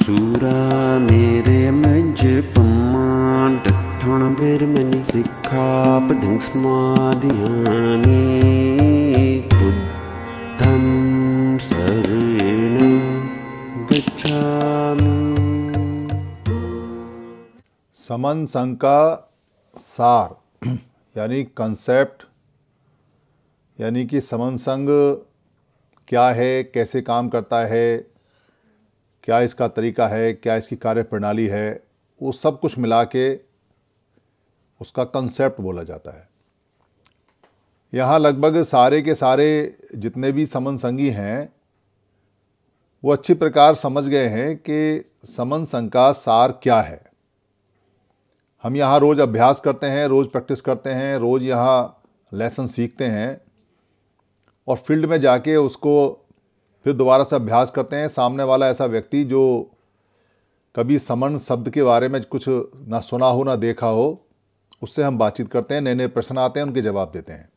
Surah mere menje paman dathana bir meni sikha padang smadhyani buddham saranam gacchami। समन संघ का सार यानी concept, यानी कि समन संघ क्या है, कैसे काम करता है, क्या इसका तरीका है, क्या इसकी कार्य प्रणाली है, वो सब कुछ मिला के उसका कंसेप्ट बोला जाता है। यहाँ लगभग सारे के सारे जितने भी समन संघी हैं वो अच्छी प्रकार समझ गए हैं कि समन संघ का सार क्या है। हम यहाँ रोज़ अभ्यास करते हैं, रोज़ प्रैक्टिस करते हैं, रोज़ यहाँ लेसन सीखते हैं और फील्ड में जाके उसको फिर दोबारा से अभ्यास करते हैं। सामने वाला ऐसा व्यक्ति जो कभी समन शब्द के बारे में कुछ ना सुना हो ना देखा हो, उससे हम बातचीत करते हैं, नए नए प्रश्न आते हैं, उनके जवाब देते हैं।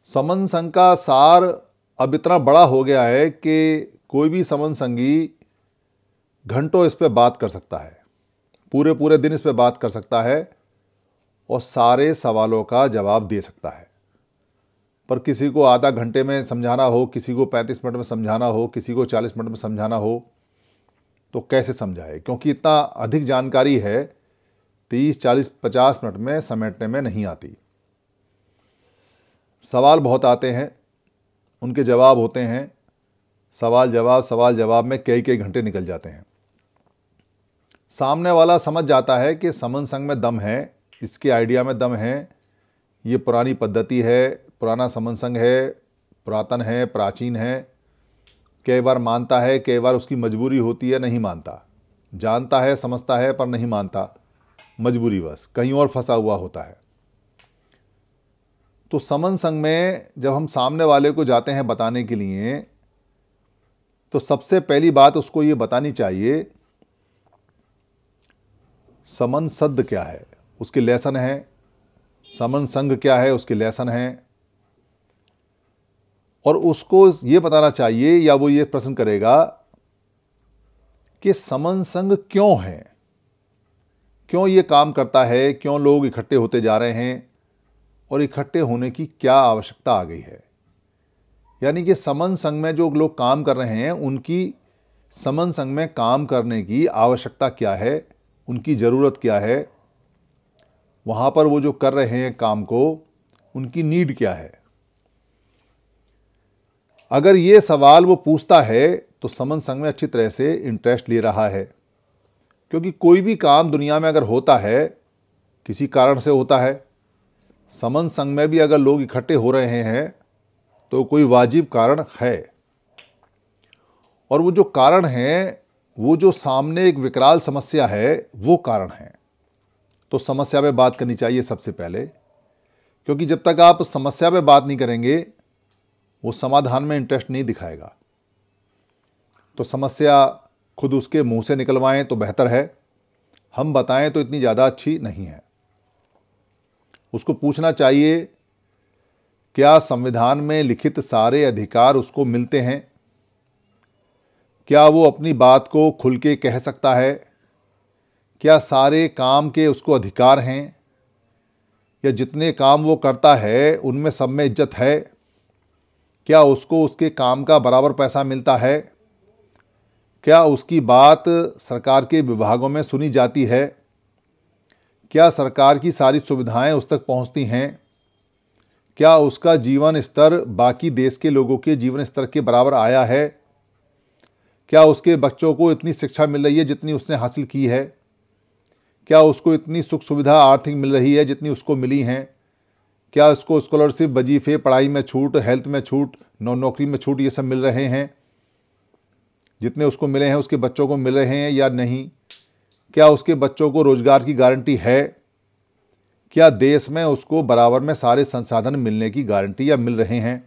समन संघ का सार अब इतना बड़ा हो गया है कि कोई भी समन संघी घंटों इस पे बात कर सकता है, पूरे पूरे दिन इस पे बात कर सकता है और सारे सवालों का जवाब दे सकता है। पर किसी को आधा घंटे में समझाना हो, किसी को 35 मिनट में समझाना हो, किसी को 40 मिनट में समझाना हो तो कैसे समझाए, क्योंकि इतना अधिक जानकारी है 30, 40, 50 मिनट में समेटने में नहीं आती। सवाल बहुत आते हैं, उनके जवाब होते हैं, सवाल जवाब में कई घंटे निकल जाते हैं। सामने वाला समझ जाता है कि समन संघ में दम है, इसके आइडिया में दम है, ये पुरानी पद्धति है, पुराना समन संघ है, पुरातन है, प्राचीन है। कई बार मानता है, कई बार उसकी मजबूरी होती है, नहीं मानता। जानता है, समझता है, पर नहीं मानता, मजबूरी बस कहीं और फंसा हुआ होता है। तो समन संघ में जब हम सामने वाले को जाते हैं बताने के लिए, तो सबसे पहली बात उसको ये बतानी चाहिए समन शब्द क्या है, उसके लेसन है। समन संघ क्या है, उसके लेसन है। और उसको ये बताना चाहिए, या वो ये प्रश्न करेगा कि समन संघ क्यों है, क्यों ये काम करता है, क्यों लोग इकट्ठे होते जा रहे हैं और इकट्ठे होने की क्या आवश्यकता आ गई है। यानी कि समन संघ में जो लोग काम कर रहे हैं उनकी समन संघ में काम करने की आवश्यकता क्या है, उनकी ज़रूरत क्या है, वहाँ पर वो जो कर रहे हैं काम को, उनकी नीड क्या है। अगर ये सवाल वो पूछता है तो समन संघ में अच्छी तरह से इंटरेस्ट ले रहा है, क्योंकि कोई भी काम दुनिया में अगर होता है किसी कारण से होता है। समन संघ में भी अगर लोग इकट्ठे हो रहे हैं तो कोई वाजिब कारण है, और वो जो कारण है, वो जो सामने एक विकराल समस्या है, वो कारण है। तो समस्या पे बात करनी चाहिए सबसे पहले, क्योंकि जब तक आप समस्या पे बात नहीं करेंगे वो समाधान में इंटरेस्ट नहीं दिखाएगा। तो समस्या खुद उसके मुंह से निकलवाएं तो बेहतर है, हम बताएं तो इतनी ज़्यादा अच्छी नहीं है। उसको पूछना चाहिए क्या संविधान में लिखित सारे अधिकार उसको मिलते हैं, क्या वो अपनी बात को खुल के कह सकता है, क्या सारे काम के उसको अधिकार हैं, या जितने काम वो करता है उनमें सब में इज्जत है, क्या उसको उसके काम का बराबर पैसा मिलता है, क्या उसकी बात सरकार के विभागों में सुनी जाती है, क्या सरकार की सारी सुविधाएं उस तक पहुंचती हैं, क्या उसका जीवन स्तर बाकी देश के लोगों के जीवन स्तर के बराबर आया है, क्या उसके बच्चों को इतनी शिक्षा मिल रही है जितनी उसने हासिल की है, क्या उसको इतनी सुख सुविधा आर्थिक मिल रही है जितनी उसको मिली हैं, क्या उसको स्कॉलरशिप, वजीफे, पढ़ाई में छूट, हेल्थ में छूट, नौकरी में छूट, ये सब मिल रहे हैं जितने उसको मिले हैं उसके बच्चों को मिल रहे हैं या नहीं, क्या उसके बच्चों को रोजगार की गारंटी है, क्या देश में उसको बराबर में सारे संसाधन मिलने की गारंटी या मिल रहे हैं।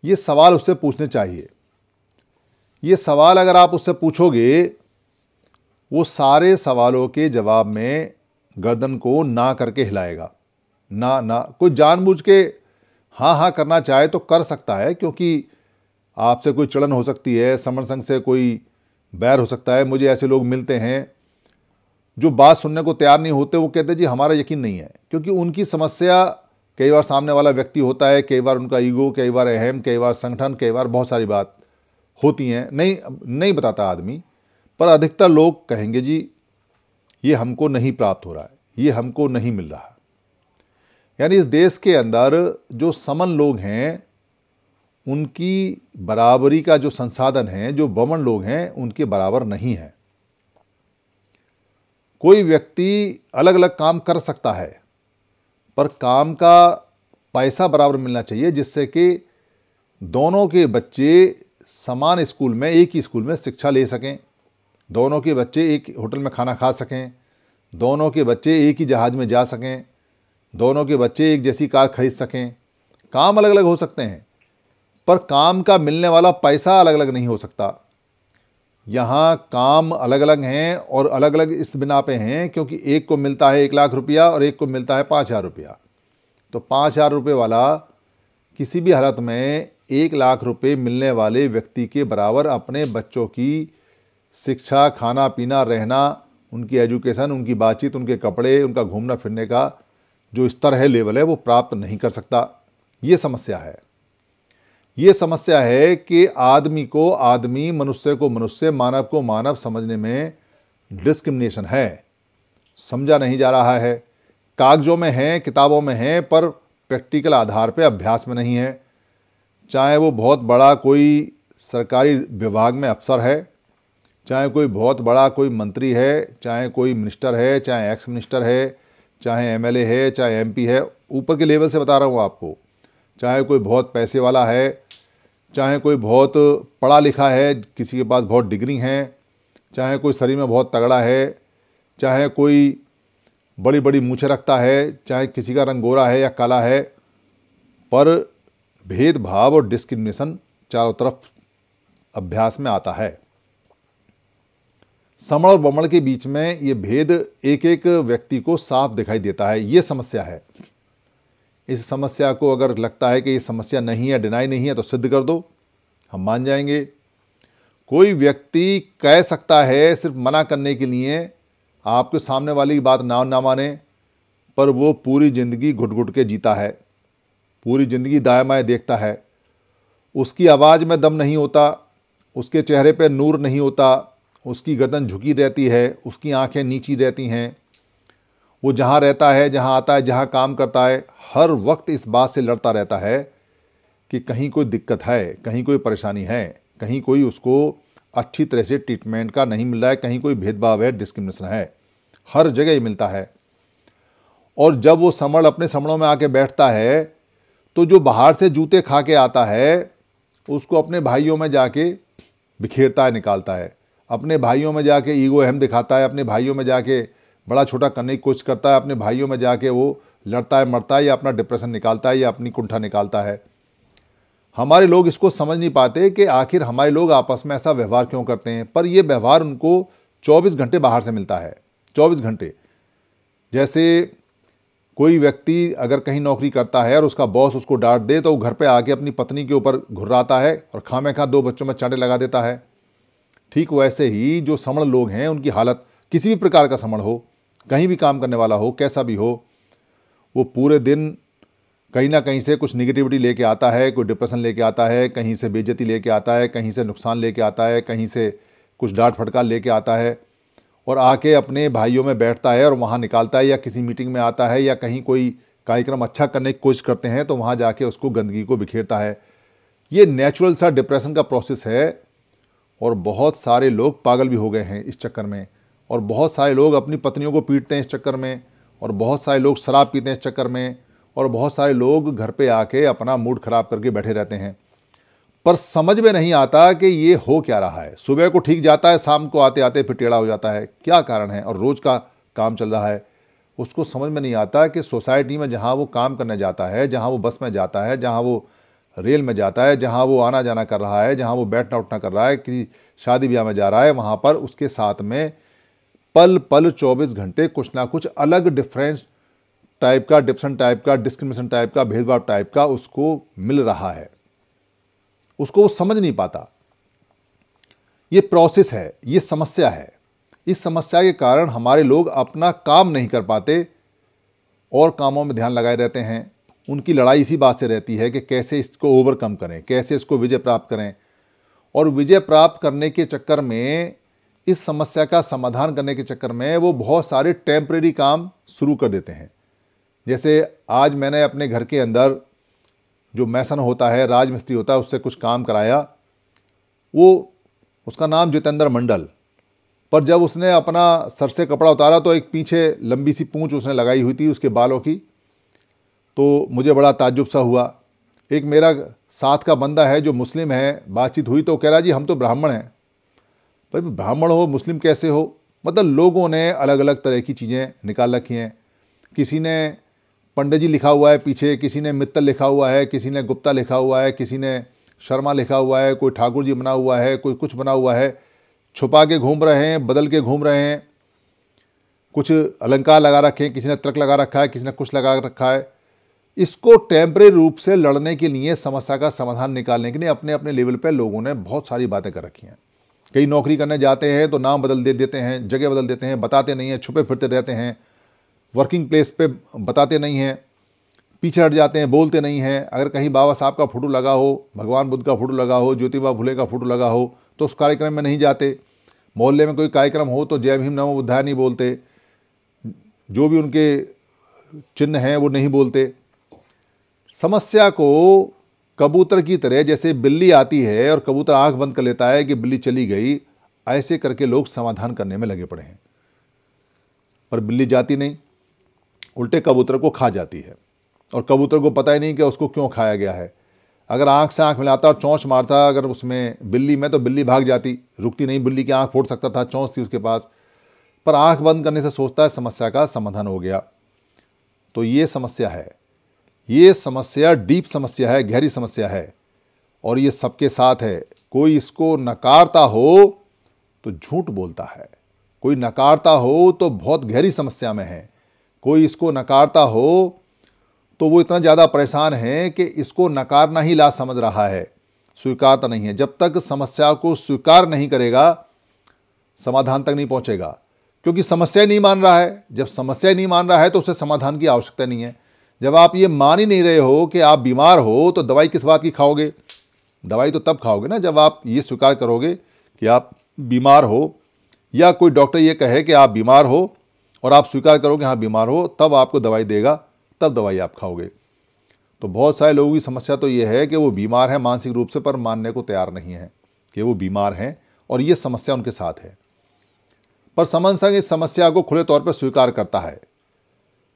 ये सवाल उससे पूछने चाहिए। ये सवाल अगर आप उससे पूछोगे, वो सारे सवालों के जवाब में गर्दन को ना करके हिलाएगा। ना, कोई जानबूझ के हाँ करना चाहे तो कर सकता है, क्योंकि आपसे कोई चलन हो सकती है, समण संघ से कोई बैर हो सकता है। मुझे ऐसे लोग मिलते हैं जो बात सुनने को तैयार नहीं होते, वो कहते जी हमारा यकीन नहीं है, क्योंकि उनकी समस्या कई बार सामने वाला व्यक्ति होता है, कई बार उनका ईगो, कई बार अहम, कई बार संगठन, कई बार बहुत सारी बात होती हैं, नहीं बताता आदमी। पर अधिकतर लोग कहेंगे जी ये हमको नहीं प्राप्त हो रहा है, ये हमको नहीं मिल रहा। यानी इस देश के अंदर जो समन लोग हैं उनकी बराबरी का जो संसाधन है, जो बमन लोग हैं उनके बराबर नहीं है। कोई व्यक्ति अलग अलग काम कर सकता है, पर काम का पैसा बराबर मिलना चाहिए, जिससे कि दोनों के बच्चे समान स्कूल में, एक ही स्कूल में शिक्षा ले सकें, दोनों के बच्चे एक होटल में खाना खा सकें, दोनों के बच्चे एक ही जहाज़ में जा सकें, दोनों के बच्चे एक जैसी कार खरीद सकें। काम अलग अलग हो सकते हैं, पर काम का मिलने वाला पैसा अलग अलग नहीं हो सकता। यहाँ काम अलग अलग हैं, और अलग अलग इस बिना पे हैं क्योंकि एक को मिलता है 1 लाख रुपया और एक को मिलता है 5,000 रुपया। तो 5,000 रुपये वाला किसी भी हालत में 1 लाख रुपये मिलने वाले व्यक्ति के बराबर अपने बच्चों की शिक्षा, खाना पीना, रहना, उनकी एजुकेशन, उनकी बातचीत, उनके कपड़े, उनका घूमना फिरने का जो स्तर है, लेवल है, वो प्राप्त नहीं कर सकता। ये समस्या है। ये समस्या है कि आदमी को आदमी, मनुष्य को मनुष्य, मानव को मानव समझने में डिस्क्रिमिनेशन है, समझा नहीं जा रहा है। कागजों में है, किताबों में है, पर प्रैक्टिकल आधार पे अभ्यास में नहीं है। चाहे वो बहुत बड़ा कोई सरकारी विभाग में अफसर है, चाहे कोई बहुत बड़ा कोई मंत्री है, चाहे कोई मिनिस्टर है, चाहे एक्स मिनिस्टर है, चाहे एमएलए है, चाहे एमपी है, ऊपर के लेवल से बता रहा हूँ आपको, चाहे कोई बहुत पैसे वाला है, चाहे कोई बहुत पढ़ा लिखा है, किसी के पास बहुत डिग्री हैं, चाहे कोई शरीर में बहुत तगड़ा है, चाहे कोई बड़ी बड़ी मूछें रखता है, चाहे किसी का रंग गोरा है या काला है, पर भेदभाव और डिस्क्रिमिनेशन चारों तरफ अभ्यास में आता है। समण और बमण के बीच में ये भेद एक एक व्यक्ति को साफ दिखाई देता है। ये समस्या है। इस समस्या को अगर लगता है कि ये समस्या नहीं है, डिनाई नहीं है, तो सिद्ध कर दो, हम मान जाएंगे। कोई व्यक्ति कह सकता है सिर्फ मना करने के लिए, आपके सामने वाली की बात ना माने, पर वो पूरी ज़िंदगी घुट घुट के जीता है, पूरी ज़िंदगी दाएं बाएं देखता है। उसकी आवाज़ में दम नहीं होता, उसके चेहरे पे नूर नहीं होता, उसकी गर्दन झुकी रहती है, उसकी आंखें नीची रहती हैं। वो जहाँ रहता है, जहाँ आता है, जहाँ काम करता है, हर वक्त इस बात से लड़ता रहता है कि कहीं कोई दिक्कत है, कहीं कोई परेशानी है, कहीं कोई उसको अच्छी तरह से ट्रीटमेंट का नहीं मिल रहा है, कहीं कोई भेदभाव है, डिस्क्रिमिनेशन है। हर जगह ही मिलता है। और जब वो समण अपने समणों में आके बैठता है, तो जो बाहर से जूते खा के आता है उसको अपने भाइयों में जाके बिखेरता है, निकालता है। अपने भाइयों में जाके ईगो अहम दिखाता है, अपने भाइयों में जाके बड़ा छोटा करने की कोशिश करता है, अपने भाइयों में जाके वो लड़ता है, मरता है, या अपना डिप्रेशन निकालता है, या अपनी कुंठा निकालता है। हमारे लोग इसको समझ नहीं पाते कि आखिर हमारे लोग आपस में ऐसा व्यवहार क्यों करते हैं। पर ये व्यवहार उनको 24 घंटे बाहर से मिलता है, 24 घंटे। जैसे कोई व्यक्ति अगर कहीं नौकरी करता है और उसका बॉस उसको डांट दे, तो वो घर पे आके अपनी पत्नी के ऊपर घुर्राता है और खामेखा 2 बच्चों में चांटे लगा देता है। ठीक वैसे ही जो समण लोग हैं, उनकी हालत, किसी भी प्रकार का समण हो, कहीं भी काम करने वाला हो, कैसा भी हो, वो पूरे दिन कहीं ना कहीं से कुछ निगेटिविटी लेके आता है, कोई डिप्रेशन लेके आता है, कहीं से बेइज्जती लेके आता है, कहीं से नुकसान लेके आता है, कहीं से कुछ डांट फटकार लेके आता है, और आके अपने भाइयों में बैठता है और वहाँ निकालता है, या किसी मीटिंग में आता है, या कहीं कोई कार्यक्रम अच्छा करने की कोशिश करते हैं तो वहाँ जाके उसको गंदगी को बिखेरता है। ये नेचुरल सा डिप्रेशन का प्रोसेस है, और बहुत सारे लोग पागल भी हो गए हैं इस चक्कर में, और बहुत सारे लोग अपनी पत्नियों को पीटते हैं इस चक्कर में, और बहुत सारे लोग शराब पीते हैं इस चक्कर में, और बहुत सारे लोग घर पे आके अपना मूड खराब करके बैठे रहते हैं। पर समझ में नहीं आता कि ये हो क्या रहा है। सुबह को ठीक जाता है, शाम को आते आते फिर टेढ़ा हो जाता है। क्या कारण है? और रोज़ का काम चल रहा है। उसको समझ में नहीं आता कि सोसाइटी में जहाँ वो काम करने जाता है, जहाँ वो बस में जाता है, जहाँ वो रेल में जाता है, जहाँ वो आना जाना कर रहा है, जहाँ वो बैठना उठना कर रहा है, किसी शादी ब्याह में जा रहा है, वहाँ पर उसके साथ में पल पल 24 घंटे कुछ ना कुछ अलग डिफरेंस टाइप का, डिप्रेशन टाइप का, डिस्क्रिमिनेशन टाइप का, भेदभाव टाइप का उसको मिल रहा है। उसको वो समझ नहीं पाता। ये प्रोसेस है, ये समस्या है। इस समस्या के कारण हमारे लोग अपना काम नहीं कर पाते और कामों में ध्यान लगाए रहते हैं। उनकी लड़ाई इसी बात से रहती है कि कैसे इसको ओवरकम करें, कैसे इसको विजय प्राप्त करें। और विजय प्राप्त करने के चक्कर में, इस समस्या का समाधान करने के चक्कर में वो बहुत सारे टेम्परेरी काम शुरू कर देते हैं। जैसे आज मैंने अपने घर के अंदर जो मैसन होता है, राजमिस्त्री होता है, उससे कुछ काम कराया। उसका नाम जितेंद्र मंडल। पर जब उसने अपना सर से कपड़ा उतारा तो एक पीछे लंबी सी पूंछ उसने लगाई हुई थी उसके बालों की, तो मुझे बड़ा ताज्जुब सा हुआ। एक मेरा साथ का बंदा है जो मुस्लिम है, बातचीत हुई तो कह रहा जी हम तो ब्राह्मण हैं। भाई ब्राह्मण हो, मुस्लिम कैसे हो? मतलब लोगों ने अलग अलग तरह की चीज़ें निकाल रखी हैं। किसी ने पंडित जी लिखा हुआ है पीछे, किसी ने मित्तल लिखा हुआ है, किसी ने गुप्ता लिखा हुआ है, किसी ने शर्मा लिखा हुआ है, कोई ठाकुर जी बना हुआ है, कोई कुछ बना हुआ है। छुपा के घूम रहे हैं, बदल के घूम रहे हैं। कुछ अलंकार लगा रखे हैं, किसी ने तिलक लगा रखा है, किसी ने कुछ लगा रखा है। इसको टेम्परेरी रूप से लड़ने के लिए, समस्या का समाधान निकालने के लिए अपने अपने लेवल पे लोगों ने बहुत सारी बातें कर रखी हैं। कई नौकरी करने जाते हैं तो नाम बदल देते हैं, जगह बदल देते हैं, बताते नहीं हैं, छुपे फिरते रहते हैं, वर्किंग प्लेस पे बताते नहीं हैं, पीछे हट जाते हैं, बोलते नहीं हैं। अगर कहीं बाबा साहब का फोटो लगा हो, भगवान बुद्ध का फोटो लगा हो, ज्योतिबा फुले का फोटो लगा हो तो उस कार्यक्रम में नहीं जाते। मोहल्ले में कोई कार्यक्रम हो तो जय भीम नमो बुद्धाय नहीं बोलते, जो भी उनके चिन्ह हैं वो नहीं बोलते। समस्या को कबूतर की तरह, जैसे बिल्ली आती है और कबूतर आंख बंद कर लेता है कि बिल्ली चली गई, ऐसे करके लोग समाधान करने में लगे पड़े हैं। पर बिल्ली जाती नहीं, उल्टे कबूतर को खा जाती है और कबूतर को पता ही नहीं कि उसको क्यों खाया गया है। अगर आंख से आंख मिलाता और चोंच मारता अगर उसमें बिल्ली में, तो बिल्ली भाग जाती, रुकती नहीं। बिल्ली की आंख फोड़ सकता था, चोंच थी उसके पास, पर आंख बंद करने से सोचता है समस्या का समाधान हो गया। तो ये समस्या है, ये समस्या डीप समस्या है, गहरी समस्या है और ये सबके साथ है। कोई इसको नकारता हो तो झूठ बोलता है, कोई नकारता हो तो बहुत गहरी समस्या में है, कोई इसको नकारता हो तो वो इतना ज़्यादा परेशान है कि इसको नकारना ही लाज समझ रहा है, स्वीकारता नहीं है। जब तक समस्या को स्वीकार नहीं करेगा समाधान तक नहीं पहुंचेगा, क्योंकि समस्या नहीं मान रहा है। जब समस्या नहीं मान रहा है तो उसे समाधान की आवश्यकता नहीं है। जब आप ये मान ही नहीं रहे हो कि आप बीमार हो तो दवाई किस बात की खाओगे? दवाई तो तब खाओगे ना जब आप ये स्वीकार करोगे कि आप बीमार हो, या कोई डॉक्टर ये कहे कि आप बीमार हो और आप स्वीकार करोगे हाँ बीमार हो, तब आपको दवाई देगा, तब दवाई आप खाओगे। तो बहुत सारे लोगों की समस्या तो ये है कि वो बीमार हैं मानसिक रूप से, पर मानने को तैयार नहीं है कि वो बीमार हैं और ये समस्या उनके साथ है। पर समन संघ इस समस्या को खुले तौर पर स्वीकार करता है।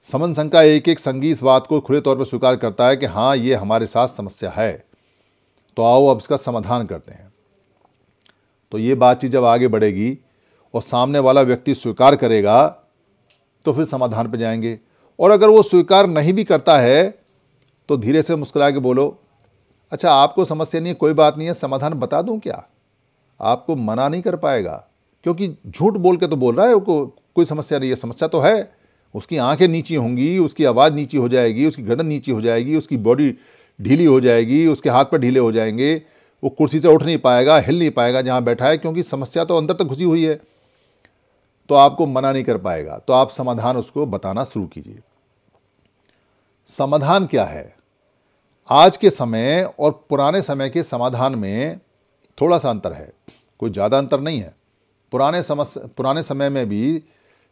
समन संघ का एक एक संघी इस बात को खुले तौर पर स्वीकार करता है कि हाँ ये हमारे साथ समस्या है, तो आओ अब इसका समाधान करते हैं। तो ये बातचीत जब आगे बढ़ेगी और सामने वाला व्यक्ति स्वीकार करेगा तो फिर समाधान पर जाएंगे। और अगर वो स्वीकार नहीं भी करता है तो धीरे से मुस्कुरा के बोलो, अच्छा आपको समस्या नहीं है, कोई बात नहीं है, समाधान बता दूं क्या? आपको मना नहीं कर पाएगा, क्योंकि झूठ बोल के तो बोल रहा है कोई समस्या नहीं है। समस्या तो है, उसकी आंखें नीची होंगी, उसकी आवाज़ नीची हो जाएगी, उसकी गर्दन नीची हो जाएगी, उसकी बॉडी ढीली हो जाएगी, उसके हाथ पर ढीले हो जाएंगे, वो कुर्सी से उठ नहीं पाएगा, हिल नहीं पाएगा जहाँ बैठा है, क्योंकि समस्या तो अंदर तक घुसी हुई है। तो आपको मना नहीं कर पाएगा। तो आप समाधान उसको बताना शुरू कीजिए। समाधान क्या है? आज के समय और पुराने समय के समाधान में थोड़ा सा अंतर है, कोई ज़्यादा अंतर नहीं है। पुराने समय में भी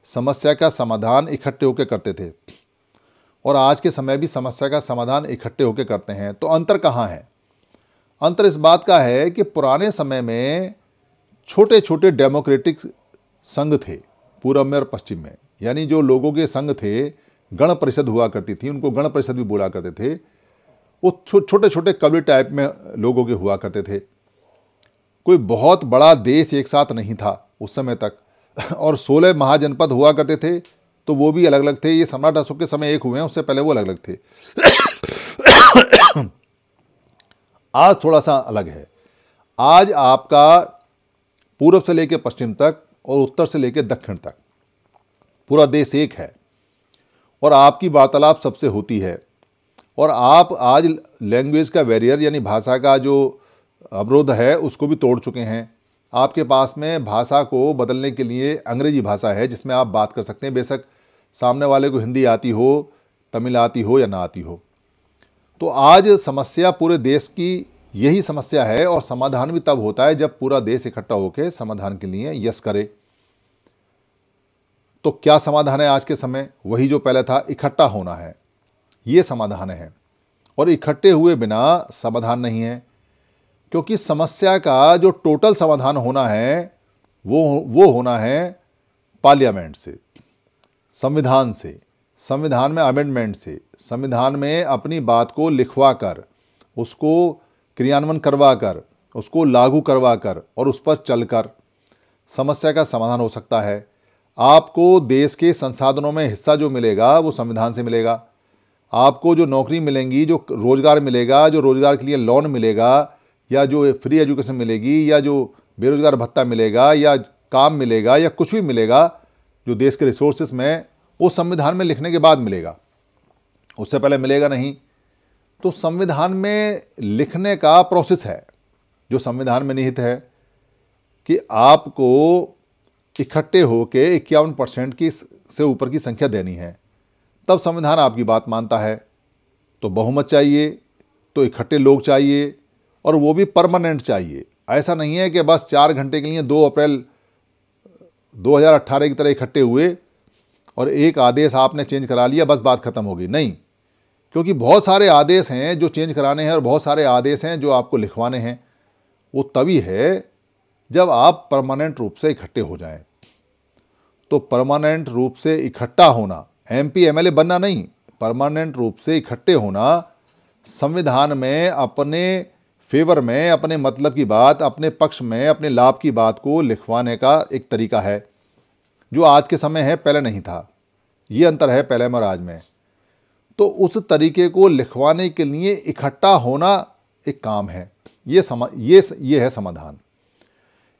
समस्या का समाधान इकट्ठे होकर करते थे और आज के समय भी समस्या का समाधान इकट्ठे होकर करते हैं। तो अंतर कहाँ है? अंतर इस बात का है कि पुराने समय में छोटे छोटे डेमोक्रेटिक संघ थे, पूर्व में और पश्चिम में, यानी जो लोगों के संघ थे, गण परिषद हुआ करती थी, उनको गण परिषद भी बोला करते थे। वो छोटे छोटे कबीले टाइप में लोगों के हुआ करते थे। कोई बहुत बड़ा देश एक साथ नहीं था उस समय तक, और 16 महाजनपद हुआ करते थे, तो वो भी अलग अलग थे। ये सम्राट अशोक के समय एक हुए हैं, उससे पहले वो अलग अलग थे। आज थोड़ा सा अलग है। आज आपका पूर्व से लेकर पश्चिम तक और उत्तर से लेकर दक्षिण तक पूरा देश एक है और आपकी वार्तालाप सबसे होती है। और आप आज लैंग्वेज का बैरियर, यानी भाषा का जो अवरोध है उसको भी तोड़ चुके हैं। आपके पास में भाषा को बदलने के लिए अंग्रेजी भाषा है जिसमें आप बात कर सकते हैं, बेशक सामने वाले को हिंदी आती हो, तमिल आती हो या ना आती हो। तो आज समस्या पूरे देश की यही समस्या है, और समाधान भी तब होता है जब पूरा देश इकट्ठा होकर समाधान के लिए यस करे। तो क्या समाधान है आज के समय? वही जो पहले था, इकट्ठा होना है, ये समाधान है। और इकट्ठे हुए बिना समाधान नहीं है, क्योंकि समस्या का जो टोटल समाधान होना है वो होना है पार्लियामेंट से, संविधान से, संविधान में अमेंडमेंट से, संविधान में अपनी बात को लिखवा कर, उसको क्रियान्वयन करवा कर, उसको लागू करवा कर और उस पर चलकर समस्या का समाधान हो सकता है। आपको देश के संसाधनों में हिस्सा जो मिलेगा वो संविधान से मिलेगा। आपको जो नौकरी मिलेंगी, जो रोजगार मिलेगा, जो रोजगार के लिए लोन मिलेगा, या जो फ्री एजुकेशन मिलेगी, या जो बेरोजगार भत्ता मिलेगा, या काम मिलेगा, या कुछ भी मिलेगा जो देश के रिसोर्सेस में, वो संविधान में लिखने के बाद मिलेगा, उससे पहले मिलेगा नहीं। तो संविधान में लिखने का प्रोसेस है जो संविधान में निहित है कि आपको इकट्ठे होके 51% की से ऊपर की संख्या देनी है, तब संविधान आपकी बात मानता है। तो बहुमत चाहिए, तो इकट्ठे लोग चाहिए, और वो भी परमानेंट चाहिए। ऐसा नहीं है कि बस 4 घंटे के लिए 2 अप्रैल 2018 की तरह इकट्ठे हुए और एक आदेश आपने चेंज करा लिया, बस बात खत्म हो गई। नहीं, क्योंकि बहुत सारे आदेश हैं जो चेंज कराने हैं और बहुत सारे आदेश हैं जो आपको लिखवाने हैं। वो तभी है जब आप परमानेंट रूप से इकट्ठे हो जाएं। तो परमानेंट रूप से इकट्ठा होना, एमपी एमएलए बनना नहीं, परमानेंट रूप से इकट्ठे होना, संविधान में अपने फेवर में, अपने मतलब की बात, अपने पक्ष में, अपने लाभ की बात को लिखवाने का एक तरीका है जो आज के समय है, पहले नहीं था। ये अंतर है पहले में और आज में। तो उस तरीके को लिखवाने के लिए इकट्ठा होना एक काम है। ये है समाधान।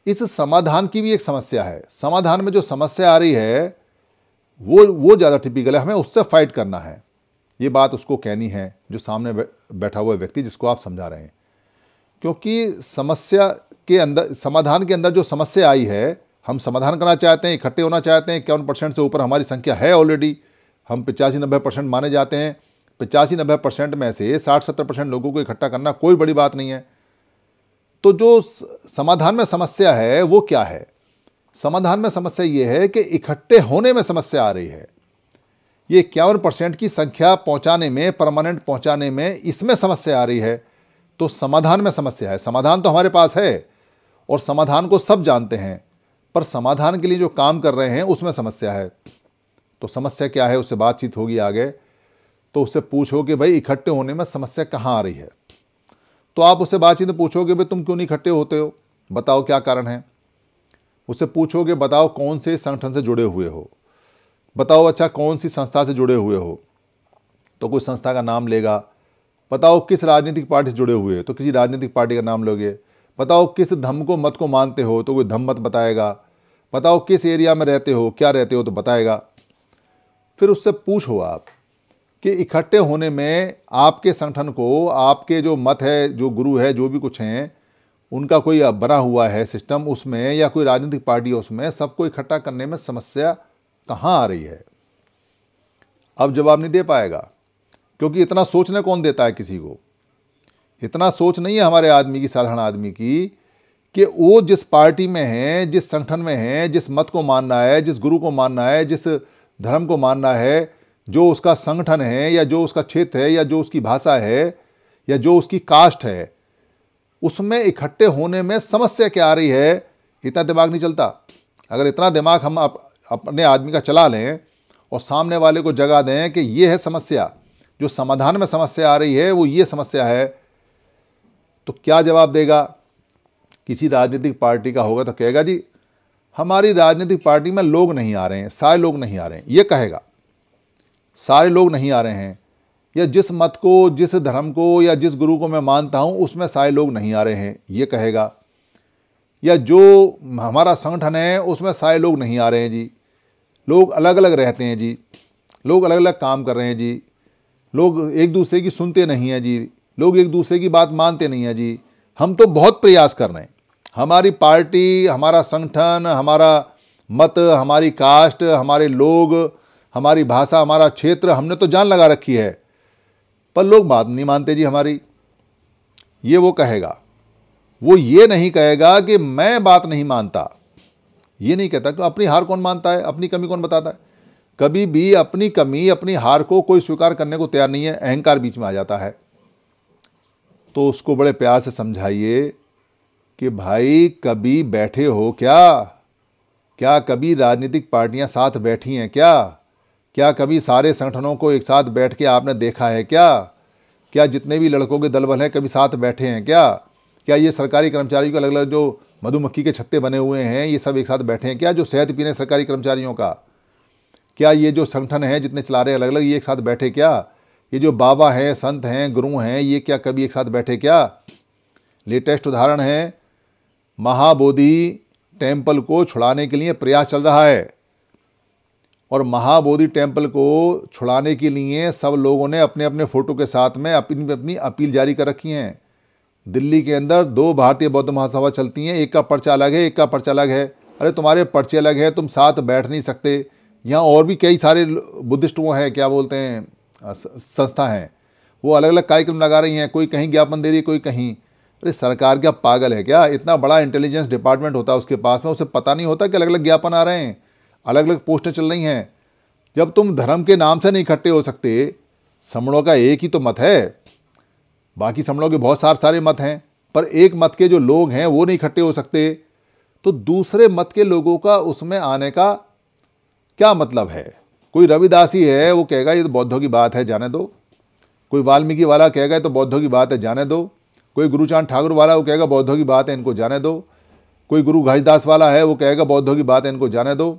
इस समाधान की भी एक समस्या है। समाधान में जो समस्या आ रही है वो ज़्यादा टिपिकल है, हमें उससे फाइट करना है। ये बात उसको कहनी है जो सामने बैठा हुआ व्यक्ति जिसको आप समझा रहे हैं, क्योंकि समस्या के अंदर, समाधान के अंदर जो समस्या आई है, हम समाधान करना चाहते हैं, इकट्ठे होना चाहते हैं। 51% से ऊपर हमारी संख्या है ऑलरेडी, हम 85-90% माने जाते हैं। 85-90% में से 60-70% लोगों को इकट्ठा करना कोई बड़ी बात नहीं है। तो जो समाधान में समस्या है वो क्या है? समाधान में समस्या ये है कि इकट्ठे होने में समस्या आ रही है। ये 51% की संख्या पहुंचाने में, परमानेंट पहुंचाने में, इसमें समस्या आ रही है। तो समाधान में समस्या है। समाधान तो हमारे पास है और समाधान को सब जानते हैं, पर समाधान के लिए जो काम कर रहे हैं उसमें समस्या है। तो समस्या क्या है, उससे बातचीत होगी आगे। तो उससे पूछो कि भाई इकट्ठे होने में समस्या कहाँ आ रही है। तो आप उससे बातचीत में पूछोगे भाई तुम क्यों नहीं इकट्ठे होते हो, बताओ क्या कारण है। उससे पूछोगे बताओ कौन से संगठन से जुड़े हुए हो, बताओ अच्छा कौन सी संस्था से जुड़े हुए हो, तो कोई संस्था का नाम लेगा। बताओ किस राजनीतिक पार्टी से जुड़े हुए हो, तो किसी राजनीतिक पार्टी का नाम लोगे। बताओ किस धर्म को मत को मानते हो, तो कोई धर्म मत बताएगा। बताओ किस एरिया में रहते हो, क्या रहते हो, तो बताएगा। फिर उससे पूछो आप कि इकट्ठे होने में आपके संगठन को, आपके जो मत है, जो गुरु है, जो भी कुछ हैं, उनका कोई बना हुआ है सिस्टम उसमें, या कोई राजनीतिक पार्टी उसमें, सबको इकट्ठा करने में समस्या कहाँ आ रही है। अब जवाब नहीं दे पाएगा, क्योंकि इतना सोचने कौन देता है किसी को। इतना सोच नहीं है हमारे आदमी की, साधारण आदमी की, कि वो जिस पार्टी में है, जिस संगठन में है, जिस मत को मानना है, जिस गुरु को मानना है, जिस धर्म को मानना है, जो उसका संगठन है, या जो उसका क्षेत्र है, या जो उसकी भाषा है, या जो उसकी कास्ट है, उसमें इकट्ठे होने में समस्या क्या आ रही है, इतना दिमाग नहीं चलता। अगर इतना दिमाग हम अपने आदमी का चला लें और सामने वाले को जगा दें कि ये है समस्या, जो समाधान में समस्या आ रही है वो ये समस्या है, तो क्या जवाब देगा? किसी राजनीतिक पार्टी का होगा तो कहेगा जी हमारी राजनीतिक पार्टी में लोग नहीं आ रहे हैं, सारे लोग नहीं आ रहे हैं, ये कहेगा। सारे लोग नहीं आ रहे हैं, या जिस मत को, जिस धर्म को, या जिस गुरु को मैं मानता हूं उसमें सारे लोग नहीं आ रहे हैं, ये कहेगा। या जो हमारा संगठन है उसमें सारे लोग नहीं आ रहे हैं जी, लोग अलग अलग रहते हैं जी, लोग अलग अलग काम कर रहे हैं जी, लोग एक दूसरे की सुनते नहीं हैं जी, लोग एक दूसरे की बात मानते नहीं हैं जी, हम तो बहुत प्रयास कर रहे हैं, हमारी पार्टी, हमारा संगठन, हमारा मत, हमारी कास्ट, हमारे लोग, हमारी भाषा, हमारा क्षेत्र, हमने तो जान लगा रखी है, पर लोग बात नहीं मानते जी हमारी। ये वो कहेगा, वो ये नहीं कहेगा कि मैं बात नहीं मानता, ये नहीं कहता। तो अपनी हार कौन मानता है, अपनी कमी कौन बताता है? कभी भी अपनी कमी, अपनी हार को कोई स्वीकार करने को तैयार नहीं है, अहंकार बीच में आ जाता है। तो उसको बड़े प्यार से समझाइए कि भाई कभी बैठे हो क्या कभी राजनीतिक पार्टियां साथ बैठी हैं क्या कभी सारे संगठनों को एक साथ बैठ के आपने देखा है क्या जितने भी लड़कों के दल बल हैं कभी साथ बैठे हैं क्या ये सरकारी कर्मचारियों के अलग अलग जो मधुमक्खी के छत्ते बने हुए हैं ये सब एक साथ बैठे हैं क्या? जो शहद पीने सरकारी कर्मचारियों का, क्या ये जो संगठन है जितने चला रहे हैं अलग अलग, ये एक साथ बैठे क्या? ये जो बाबा हैं, संत हैं, गुरु हैं, ये क्या कभी एक साथ बैठे क्या? लेटेस्ट उदाहरण है, महाबोधि टेम्पल को छुड़ाने के लिए प्रयास चल रहा है, और महाबोधि टेम्पल को छुड़ाने के लिए सब लोगों ने अपने अपने फ़ोटो के साथ में अपनी अपील जारी कर रखी हैं। दिल्ली के अंदर 2 भारतीय बौद्ध महासभा चलती हैं, एक का पर्चा अलग है, एक का पर्चा अलग है। अरे तुम्हारे पर्चे अलग है, तुम साथ बैठ नहीं सकते। यहाँ और भी कई सारे बुद्धिस्ट वो हैं, क्या बोलते हैं, संस्था हैं, वो अलग अलग कार्यक्रम लगा रही हैं, कोई कहीं ज्ञापन दे रही है, कोई कहीं। अरे सरकार क्या पागल है क्या? इतना बड़ा इंटेलिजेंस डिपार्टमेंट होता है उसके पास में, उसे पता नहीं होता कि अलग अलग ज्ञापन आ रहे हैं, अलग अलग पोस्टें चल रही हैं। जब तुम धर्म के नाम से नहीं इकट्ठे हो सकते, समणों का एक ही तो मत है, बाकी समणों के बहुत सारे मत हैं, पर एक मत के जो लोग हैं वो नहीं इकट्ठे हो सकते, तो दूसरे मत के लोगों का उसमें आने का क्या मतलब है? कोई रविदासी है, वो कहेगा ये तो बौद्धों की बात है, जाने दो। कोई वाल्मीकि वाला कहेगा ये तो बौद्धों की बात है, जाने दो। कोई गुरुचांद ठाकुर वाला वो कहेगा बौद्धों की बात है, इनको जाने दो। कोई गुरु घासदास वाला है वो कहेगा बौद्धों की बात है, इनको जाने दो।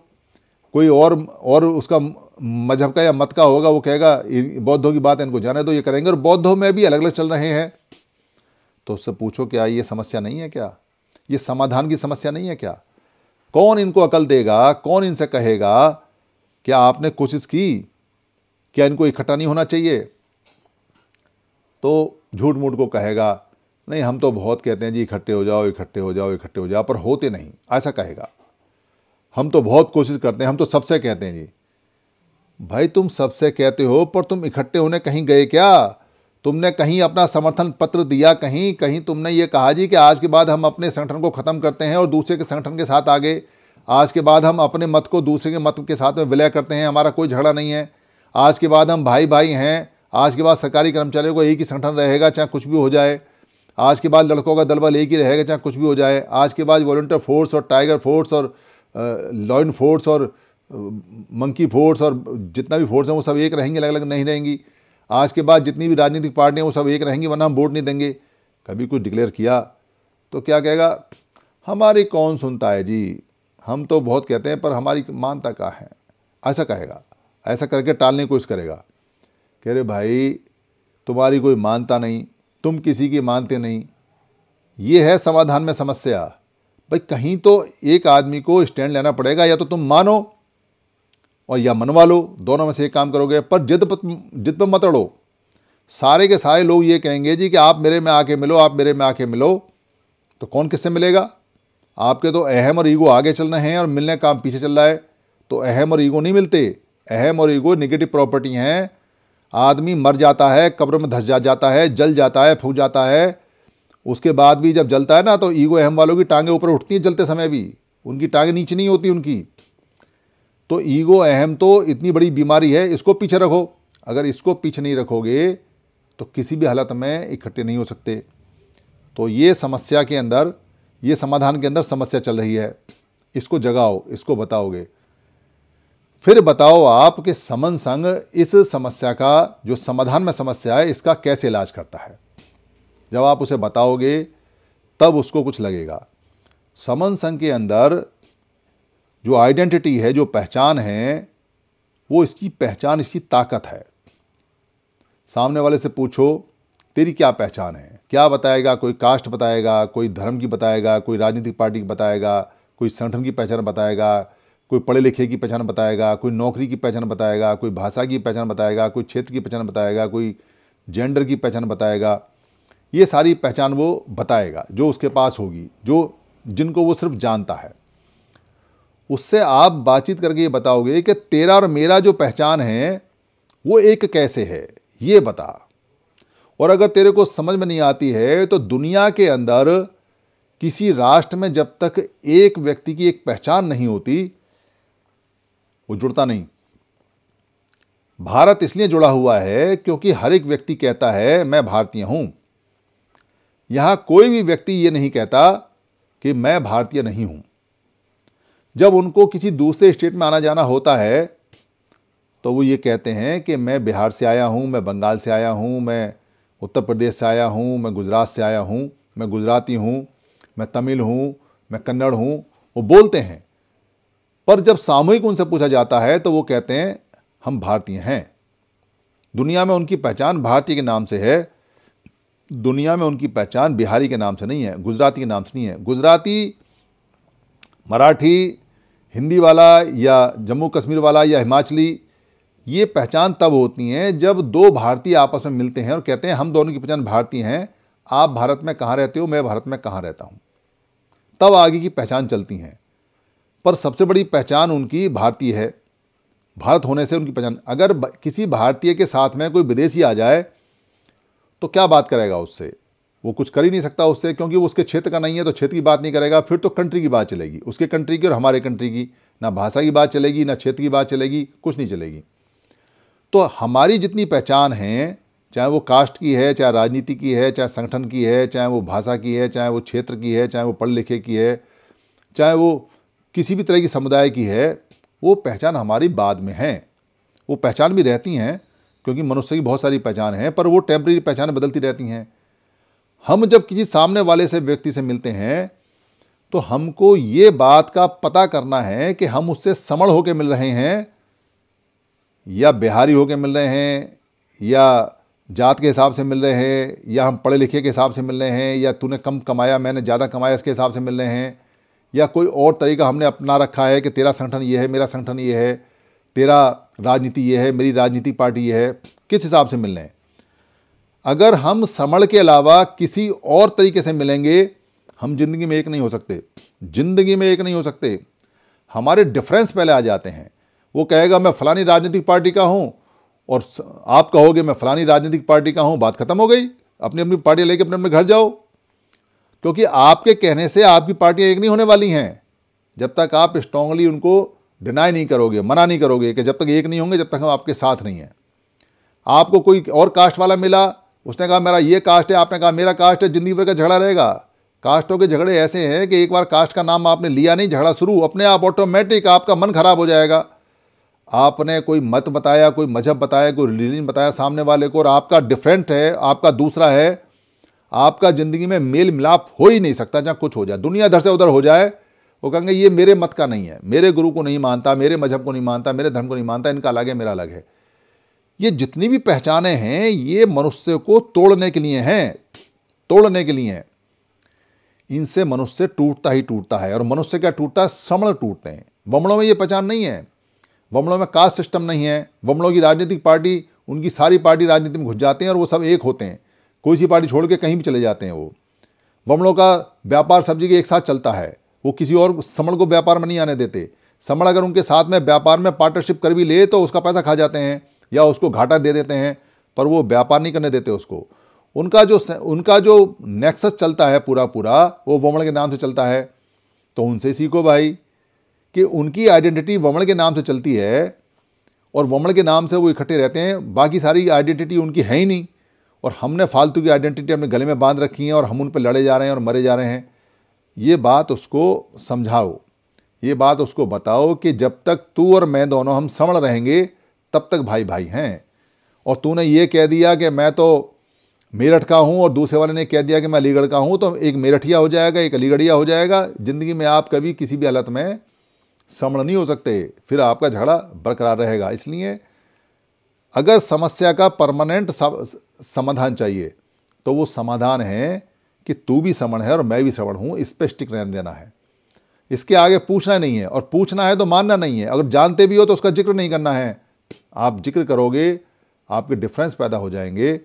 कोई और उसका मजहब का या मत का होगा वो कहेगा बौद्धों की बात है, इनको जाने दो, ये करेंगे। और बौद्धों में भी अलग अलग चल रहे हैं। तो उससे पूछो क्या ये समस्या नहीं है क्या? ये समाधान की समस्या नहीं है क्या? कौन इनको अकल देगा? कौन इनसे कहेगा क्या आपने कोशिश की, क्या इनको इकट्ठा नहीं होना चाहिए? तो झूठ मूठ को कहेगा नहीं हम तो बहुत कहते हैं जी इकट्ठे हो जाओ, इकट्ठे हो जाओ, इकट्ठे हो जाओ, पर होते नहीं, ऐसा कहेगा। हम तो बहुत कोशिश करते हैं, हम तो सबसे कहते हैं जी। भाई तुम सबसे कहते हो, पर तुम इकट्ठे होने कहीं गए क्या? तुमने कहीं अपना समर्थन पत्र दिया? कहीं तुमने ये कहा जी कि आज के बाद हम अपने संगठन को ख़त्म करते हैं और दूसरे के संगठन के साथ आगे, आज के बाद हम अपने मत को दूसरे के मत के साथ में विलय करते हैं, हमारा कोई झगड़ा नहीं है, आज के बाद हम भाई भाई हैं, आज के बाद सरकारी कर्मचारियों को एक ही संगठन रहेगा चाहे कुछ भी हो जाए, आज के बाद लड़कों का दल बल एक ही रहेगा चाहे कुछ भी हो जाए, आज के बाद वॉलंटियर फोर्स और टाइगर फोर्स और लॉयन फोर्स और मंकी फोर्स और जितना भी फोर्स है वो सब एक रहेंगे, अलग अलग नहीं रहेंगी। आज के बाद जितनी भी राजनीतिक पार्टियाँ वो सब एक रहेंगी, वरना हम वोट नहीं देंगे। कभी कुछ डिक्लेयर किया तो क्या कहेगा, हमारी कौन सुनता है जी, हम तो बहुत कहते हैं पर हमारी मानता कहाँ है, ऐसा कहेगा। ऐसा करके टालने की कोशिश करेगा, कह रहे भाई तुम्हारी कोई मानता नहीं, तुम किसी की मानते नहीं, ये है समाधान में समस्या। भाई कहीं तो एक आदमी को स्टैंड लेना पड़ेगा, या तो तुम मानो और या मनवा लो, दोनों में से एक काम करोगे, पर जिद पर मत अड़ो। सारे के सारे लोग ये कहेंगे जी कि आप मेरे में आके मिलो, आप मेरे में आके मिलो, तो कौन किससे मिलेगा? आपके तो अहम और ईगो आगे चल रहे हैं और मिलने का काम पीछे चल रहा है। तो अहम और ईगो नहीं मिलते, अहम और ईगो नेगेटिव प्रॉपर्टी हैं। आदमी मर जाता है, कब्र में धंस जाता है, जल जाता है, फूक जाता है, उसके बाद भी जब जलता है ना तो ईगो अहम वालों की टांगें ऊपर उठती हैं, जलते समय भी उनकी टांगें नीचे नहीं होती उनकी। तो ईगो अहम तो इतनी बड़ी बीमारी है, इसको पीछे रखो। अगर इसको पीछे नहीं रखोगे तो किसी भी हालत में इकट्ठे नहीं हो सकते। तो ये समस्या के अंदर, ये समाधान के अंदर समस्या चल रही है, इसको जगाओ, इसको बताओगे, फिर बताओ आप कि समन संघ इस समस्या का, जो समाधान में समस्या है, इसका कैसे इलाज करता है। जब आप उसे बताओगे तब उसको कुछ लगेगा। समन संघ के अंदर जो आइडेंटिटी है, जो पहचान है, वो इसकी पहचान, इसकी ताकत है। सामने वाले से पूछो तेरी क्या पहचान है, क्या बताएगा? कोई कास्ट बताएगा, कोई धर्म की बताएगा, कोई राजनीतिक पार्टी की बताएगा, कोई संगठन की पहचान बताएगा, कोई पढ़े लिखे की पहचान बताएगा, कोई नौकरी की पहचान बताएगा, कोई भाषा की पहचान बताएगा, कोई क्षेत्र की पहचान बताएगा, कोई जेंडर की पहचान बताएगा। ये सारी पहचान वो बताएगा जो उसके पास होगी, जो जिनको वो सिर्फ जानता है। उससे आप बातचीत करके ये बताओगे कि तेरा और मेरा जो पहचान है वो एक कैसे है, ये बता। और अगर तेरे को समझ में नहीं आती है तो दुनिया के अंदर किसी राष्ट्र में जब तक एक व्यक्ति की एक पहचान नहीं होती वो जुड़ता नहीं। भारत इसलिए जुड़ा हुआ है क्योंकि हर एक व्यक्ति कहता है मैं भारतीय हूं। यहां कोई भी व्यक्ति ये नहीं कहता कि मैं भारतीय नहीं हूं। जब उनको किसी दूसरे स्टेट में आना जाना होता है तो वो ये कहते हैं कि मैं बिहार से आया हूं, मैं बंगाल से आया हूं, मैं उत्तर प्रदेश से आया हूं, मैं गुजरात से आया हूं, मैं गुजराती हूं, मैं तमिल हूं, मैं कन्नड़ हूं। वो बोलते हैं, पर जब सामूहिक उनसे पूछा जाता है तो वो कहते हैं हम भारतीय हैं। दुनिया में उनकी पहचान भारतीय के नाम से है। दुनिया में उनकी पहचान बिहारी के नाम से नहीं है, गुजराती के नाम से नहीं है। गुजराती, मराठी, हिंदी वाला या जम्मू कश्मीर वाला या हिमाचली, ये पहचान तब होती है जब दो भारतीय आपस में मिलते हैं और कहते हैं हम दोनों की पहचान भारतीय हैं। आप भारत में कहाँ रहते हो, मैं भारत में कहाँ रहता हूँ, तब आगे की पहचान चलती हैं। पर सबसे बड़ी पहचान उनकी भारतीय है। भारत होने से उनकी पहचान। अगर किसी भारतीय के साथ में कोई विदेशी आ जाए तो क्या बात करेगा उससे? वो कुछ कर ही नहीं सकता उससे, क्योंकि वो उसके क्षेत्र का नहीं है तो क्षेत्र की बात नहीं करेगा। फिर तो कंट्री की बात चलेगी, उसके कंट्री की और हमारे कंट्री की। ना भाषा की बात चलेगी, ना क्षेत्र की बात चलेगी, कुछ नहीं चलेगी। तो हमारी जितनी पहचान है, चाहे वो कास्ट की है, चाहे राजनीति की है, चाहे संगठन की है, चाहे वो भाषा की है, चाहे वो क्षेत्र की है, चाहे वो पढ़ लिखे की है, चाहे वो किसी भी तरह की समुदाय की है, वो पहचान हमारी बाद में है। वो पहचान भी रहती हैं क्योंकि मनुष्य की बहुत सारी पहचान है, पर वो टेम्परेरी पहचान बदलती रहती हैं। हम जब किसी सामने वाले से व्यक्ति से मिलते हैं तो हमको ये बात का पता करना है कि हम उससे समण होकर मिल रहे हैं या बिहारी होकर मिल रहे हैं या जात के हिसाब से मिल रहे हैं या हम पढ़े लिखे के हिसाब से मिल रहे हैं या तूने कम कमाया मैंने ज़्यादा कमाया इसके हिसाब से मिल रहे हैं या कोई और तरीका हमने अपना रखा है कि तेरा संगठन ये है, मेरा संगठन ये है, तेरा राजनीति ये है, मेरी राजनीतिक पार्टी ये है, किस हिसाब से मिल रहे हैं। अगर हम समण के अलावा किसी और तरीके से मिलेंगे हम जिंदगी में एक नहीं हो सकते। जिंदगी में एक नहीं हो सकते। हमारे डिफरेंस पहले आ जाते हैं। वो कहेगा मैं फलानी राजनीतिक पार्टी का हूं और आप कहोगे मैं फलानी राजनीतिक पार्टी का हूं, बात खत्म हो गई। अपनी अपनी पार्टी लेके अपने अपने घर जाओ, क्योंकि आपके कहने से आपकी पार्टियां एक नहीं होने वाली हैं जब तक आप स्ट्रांगली उनको डिनाई नहीं करोगे, मना नहीं करोगे कि जब तक एक नहीं होंगे जब तक हम आपके साथ नहीं हैं। आपको कोई और कास्ट वाला मिला, उसने कहा मेरा ये कास्ट है, आपने कहा मेरा कास्ट है, जिंदगी भर का झगड़ा रहेगा। कास्टों के झगड़े ऐसे हैं कि एक बार कास्ट का नाम आपने लिया नहीं, झगड़ा शुरू, अपने आप ऑटोमेटिक आपका मन खराब हो जाएगा। आपने कोई मत बताया, कोई मजहब बताया, कोई रिलीजन बताया सामने वाले को और आपका डिफरेंट है, आपका दूसरा है, आपका ज़िंदगी में मेल मिलाप हो ही नहीं सकता। जहाँ कुछ हो जाए, दुनिया इधर से उधर हो जाए, वो कहेंगे ये मेरे मत का नहीं है, मेरे गुरु को नहीं मानता, मेरे मजहब को नहीं मानता, मेरे धर्म को नहीं मानता, इनका अलग है, मेरा अलग है। ये जितनी भी पहचानें हैं ये मनुष्य को तोड़ने के लिए हैं, तोड़ने के लिए हैं। इनसे मनुष्य टूटता ही टूटता है। और मनुष्य क्या टूटता है? समण टूटते हैं। वमणों में ये पहचान नहीं है, वमणों में कास्ट सिस्टम नहीं है। वमणों की राजनीतिक पार्टी, उनकी सारी पार्टी राजनीति में घुस जाते हैं और वो सब एक होते हैं, कोई सी पार्टी छोड़ के कहीं भी चले जाते हैं। वो वमणों का व्यापार सब्जी के एक साथ चलता है, वो किसी और समण को व्यापार में नहीं आने देते। समण अगर उनके साथ में व्यापार में पार्टनरशिप कर भी ले तो उसका पैसा खा जाते हैं या उसको घाटा दे देते हैं, पर वो व्यापार नहीं करने देते उसको। उनका जो नेक्सस चलता है पूरा पूरा वो वमण के नाम से चलता है। तो उनसे सीखो भाई कि उनकी आइडेंटिटी वमण के नाम से चलती है और वमण के नाम से वो इकट्ठे रहते हैं, बाकी सारी आइडेंटिटी उनकी है ही नहीं। और हमने फालतू की आइडेंटिटी अपने गले में बांध रखी है और हम उन पर लड़े जा रहे हैं और मरे जा रहे हैं। ये बात उसको समझाओ, ये बात उसको बताओ कि जब तक तू और मैं दोनों हम समण रहेंगे तब तक भाई भाई हैं। और तूने ये कह दिया कि मैं तो मेरठ का हूँ और दूसरे वाले ने कह दिया कि मैं अलीगढ़ का हूँ, तो एक मेरठिया हो जाएगा, एक अलीगढ़िया हो जाएगा। ज़िंदगी में आप कभी किसी भी हालत में समण नहीं हो सकते, फिर आपका झगड़ा बरकरार रहेगा। इसलिए अगर समस्या का परमानेंट समाधान चाहिए तो वो समाधान है कि तू भी समण है और मैं भी समण हूँ, इस पर स्टिक रहना है। इसके आगे पूछना नहीं है, और पूछना है तो मानना नहीं है। अगर जानते भी हो तो उसका जिक्र नहीं करना है। आप जिक्र करोगे आपके डिफरेंस पैदा हो जाएंगे।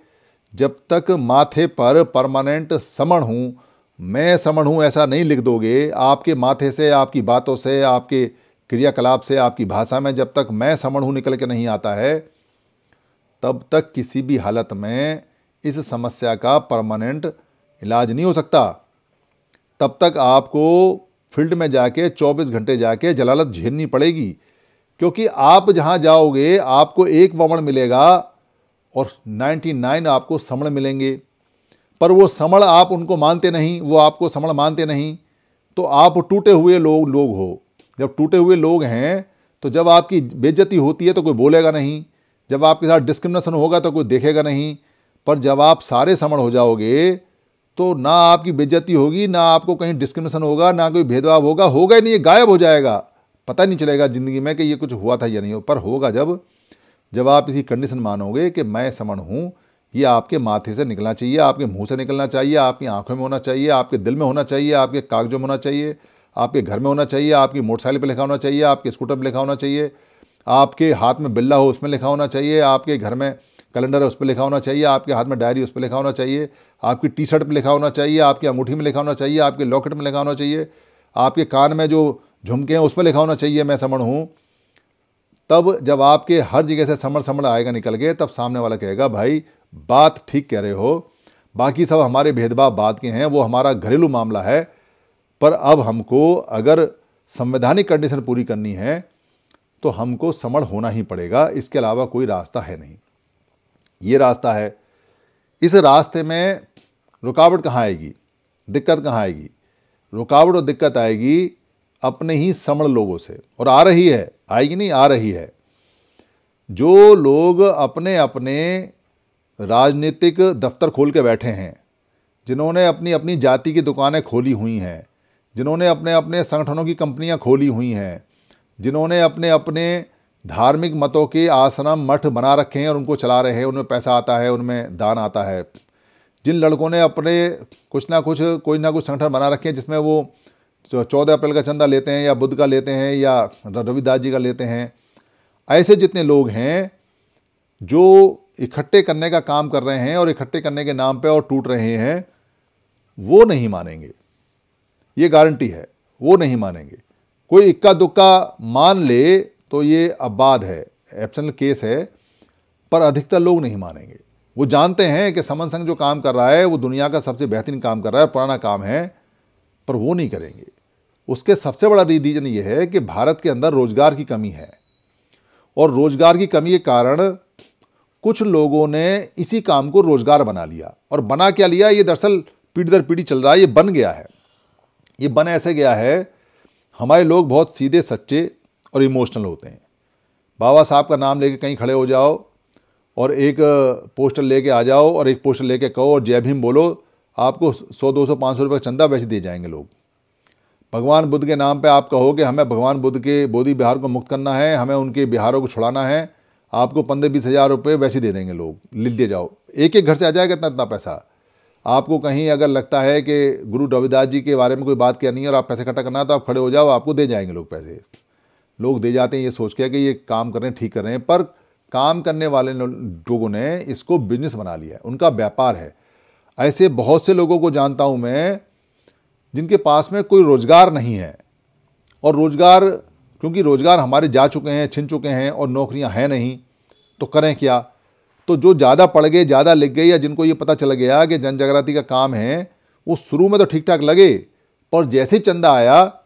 जब तक माथे पर परमानेंट समण हूँ, मैं समण हूँ ऐसा नहीं लिख दोगे, आपके माथे से, आपकी बातों से, आपके क्रियाकलाप से, आपकी भाषा में जब तक मैं समण हूँ निकल के नहीं आता है, तब तक किसी भी हालत में इस समस्या का परमानेंट इलाज नहीं हो सकता। तब तक आपको फील्ड में जाके 24 घंटे जाके जलालत झेलनी पड़ेगी, क्योंकि आप जहाँ जाओगे आपको एक वमन मिलेगा और 99 आपको समण मिलेंगे, पर वो समण आप उनको मानते नहीं, वो आपको समण मानते नहीं, तो आप टूटे हुए लोग हो। जब टूटे हुए लोग हैं तो जब आपकी बेइज्जती होती है तो कोई बोलेगा नहीं, जब आपके साथ डिस्क्रिमिनेशन होगा तो कोई देखेगा नहीं, पर जब आप सारे समण हो जाओगे तो ना आपकी बेइज्जती होगी, ना आपको कहीं डिस्क्रिमिनेशन होगा, ना कोई भेदभाव होगा, होगा ही नहीं, ये गायब हो जाएगा। पता नहीं चलेगा ज़िंदगी में कि ये कुछ हुआ था या नहीं हो, पर होगा जब आप इसी कंडीशन मानोगे कि मैं समण हूँ। ये आपके माथे से निकलना चाहिए, आपके मुंह से निकलना चाहिए, आपकी आंखों में होना चाहिए, आपके दिल में होना चाहिए, आपके कागजों में होना चाहिए, आपके घर में होना चाहिए, आपकी मोटरसाइकिल पर लिखा होना चाहिए, आपके स्कूटर पर लिखा होना चाहिए, आपके हाथ में बिल्ला हो उसमें लिखा होना चाहिए, आपके घर में कैलेंडर है उस पर लिखा होना चाहिए, आपके हाथ में डायरी उस पर लिखा होना चाहिए, आपकी टी शर्ट पर लिखा होना चाहिए, आपकी अंगूठी में लिखा होना चाहिए, आपके लॉकेट में लिखा होना चाहिए, आपके कान में जो झुमके हैं उस पर लिखा होना चाहिए मैं समण हूँ। तब जब आपके हर जगह से समण समण आएगा निकल के, तब सामने वाला कहेगा भाई बात ठीक कह रहे हो, बाकी सब हमारे भेदभाव बात के हैं, वो हमारा घरेलू मामला है, पर अब हमको अगर संवैधानिक कंडीशन पूरी करनी है तो हमको समण होना ही पड़ेगा, इसके अलावा कोई रास्ता है नहीं। ये रास्ता है। इस रास्ते में रुकावट कहाँ आएगी, दिक्कत कहाँ आएगी? रुकावट और दिक्कत आएगी अपने ही समण लोगों से, और आ रही है, आएगी नहीं, आ रही है। जो लोग अपने अपने राजनीतिक दफ्तर खोल के बैठे हैं, जिन्होंने अपनी अपनी जाति की दुकानें खोली हुई हैं, जिन्होंने अपने अपने संगठनों की कंपनियां खोली हुई हैं, जिन्होंने अपने अपने धार्मिक मतों के आश्रम मठ बना रखे हैं और उनको चला रहे हैं, उनमें पैसा आता है, उनमें दान आता है, जिन लड़कों ने अपने कुछ ना कुछ कोई ना कुछ संगठन बना रखे हैं जिसमें वो 14 अप्रैल का चंदा लेते हैं या बुद्ध का लेते हैं या रविदास जी का लेते हैं, ऐसे जितने लोग हैं जो इकट्ठे करने का काम कर रहे हैं और इकट्ठे करने के नाम पे और टूट रहे हैं, वो नहीं मानेंगे, ये गारंटी है, वो नहीं मानेंगे। कोई इक्का दुक्का मान ले तो ये अपवाद है, एक्सेप्शनल केस है, पर अधिकतर लोग नहीं मानेंगे। वो जानते हैं कि समन संघ जो काम कर रहा है वो दुनिया का सबसे बेहतरीन काम कर रहा है, पुराना काम है, पर वो नहीं करेंगे। उसके सबसे बड़ा रीज़न ये है कि भारत के अंदर रोजगार की कमी है, और रोजगार की कमी के कारण कुछ लोगों ने इसी काम को रोजगार बना लिया। और बना क्या लिया, ये दरअसल पीढ़ी दर पीढ़ी चल रहा है, ये बन गया है। ये बन ऐसे गया है, हमारे लोग बहुत सीधे सच्चे और इमोशनल होते हैं। बाबा साहब का नाम लेके कहीं खड़े हो जाओ और एक पोस्टर लेके आ जाओ और एक पोस्टर लेके कहो और जय भीम बोलो, आपको 100, 200, 500 रुपये चंदा वैसे दे जाएंगे लोग। भगवान बुद्ध के नाम पे आप कहो कि हमें भगवान बुद्ध के बोधि विहार को मुक्त करना है, हमें उनके विहारों को छुड़ाना है, आपको 15-20 हज़ार रुपये वैसे दे देंगे लोग, ले जाओ। एक एक घर से आ जाएगा इतना इतना पैसा। आपको कहीं अगर लगता है कि गुरु रविदास जी के बारे में कोई बात करनी है और आप पैसे इकट्ठा करना है तो आप खड़े हो जाओ, आपको दे जाएंगे लोग पैसे। लोग दे जाते हैं ये सोच के कि ये काम कर रहे हैं, ठीक कर रहे हैं, पर काम करने वाले लोगों ने इसको बिजनेस बना लिया है, उनका व्यापार है। ऐसे बहुत से लोगों को जानता हूं मैं जिनके पास में कोई रोजगार नहीं है, और रोजगार क्योंकि रोजगार हमारे जा चुके हैं, छिन चुके हैं और नौकरियां हैं नहीं, तो करें क्या? तो जो ज़्यादा पढ़ गए, ज़्यादा लिख गए, या जिनको ये पता चल गया कि जन जागृति का काम है, वो शुरू में तो ठीक ठाक लगे, पर जैसे ही चंदा आया